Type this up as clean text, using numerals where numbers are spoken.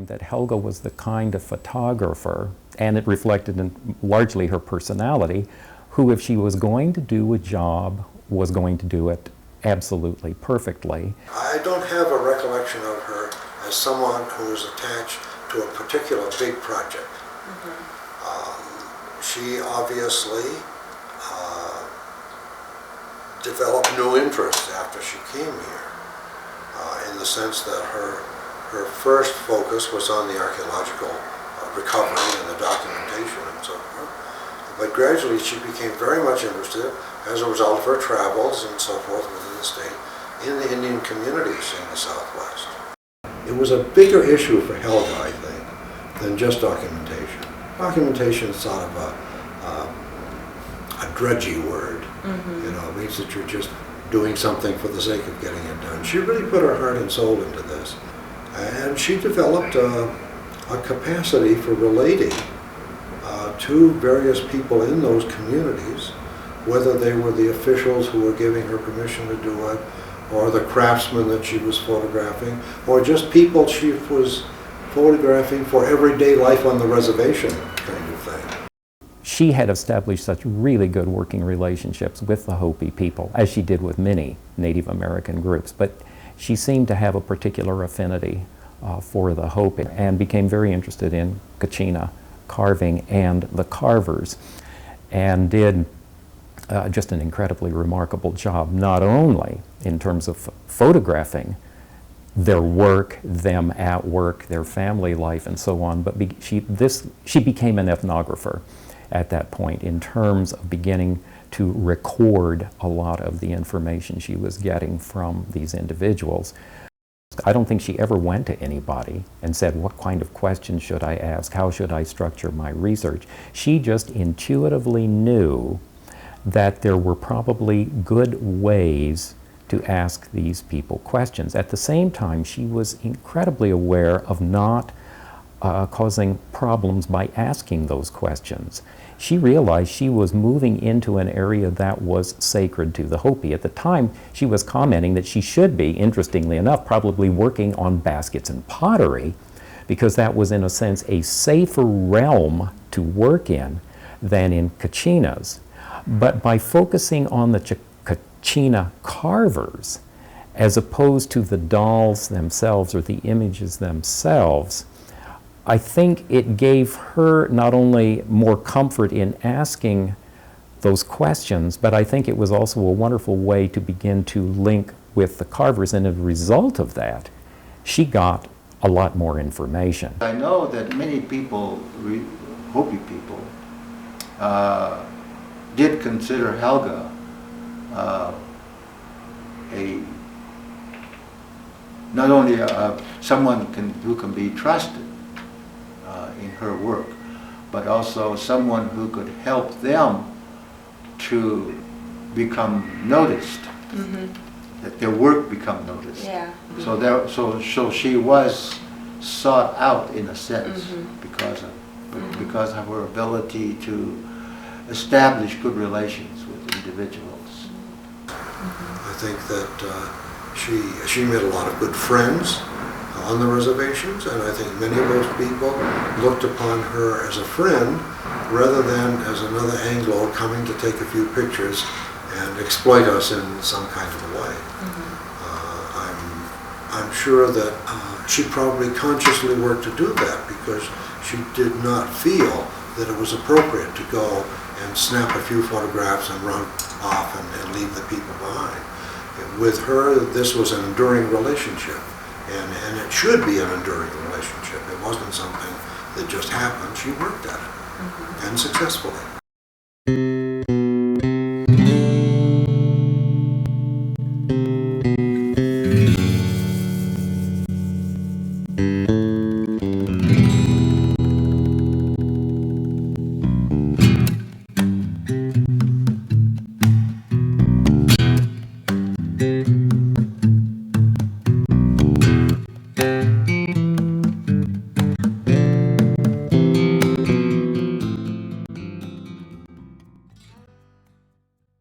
time that Helga was the kind of photographer, and it reflected in largely her personality, who, if she was going to do a job, was going to do it absolutely perfectly. I don't have a recollection of her as someone who was attached to a particular big project. She obviously developed new interests after she came here, in the sense that her first focus was on the archaeological recovery and the documentation and so forth. But gradually she became very much interested, as a result of her travels and so forth within the state, in the Indian communities in the Southwest. It was a bigger issue for Helga, I think, than just documentation. Documentation is sort of a drudgy word. You know, it means that you're just doing something for the sake of getting it done. She really put her heart and soul into this. And she developed a capacity for relating to various people in those communities, whether they were the officials who were giving her permission to do it, or the craftsmen that she was photographing, or just people she was photographing for everyday life on the reservation kind of thing. She had established such really good working relationships with the Hopi people, as she did with many Native American groups, but she seemed to have a particular affinity for the Hopi and became very interested in Kachina carving and the carvers, and did just an incredibly remarkable job, not only in terms of photographing their work, them at work, their family life, and so on, but she became an ethnographer at that point in terms of beginning to record a lot of the information she was getting from these individuals. I don't think she ever went to anybody and said, what kind of questions should I ask? How should I structure my research? She just intuitively knew that there were probably good ways to ask these people questions. At the same time, she was incredibly aware of not causing problems by asking those questions. She realized she was moving into an area that was sacred to the Hopi. At the time, she was commenting that she should be, interestingly enough, probably working on baskets and pottery, because that was, in a sense, a safer realm to work in than in Kachinas. But by focusing on the Kachina carvers, as opposed to the dolls themselves or the images themselves, I think it gave her not only more comfort in asking those questions, but I think it was also a wonderful way to begin to link with the carvers, and as a result of that, she got a lot more information. I know that many people, Hopi people, did consider Helga not only someone who can be trusted in her work, but also someone who could help them to become noticed, that their work become noticed. Yeah. So she was sought out in a sense because of her ability to establish good relations with individuals. I think that she made a lot of good friends on the reservations, and I think many of those people looked upon her as a friend rather than as another Anglo coming to take a few pictures and exploit us in some kind of a way. I'm sure that she probably consciously worked to do that because she did not feel that it was appropriate to go and snap a few photographs and run off and leave the people behind. With her, this was an enduring relationship, and it should be an enduring relationship. It wasn't something that just happened. She worked at it, and successfully.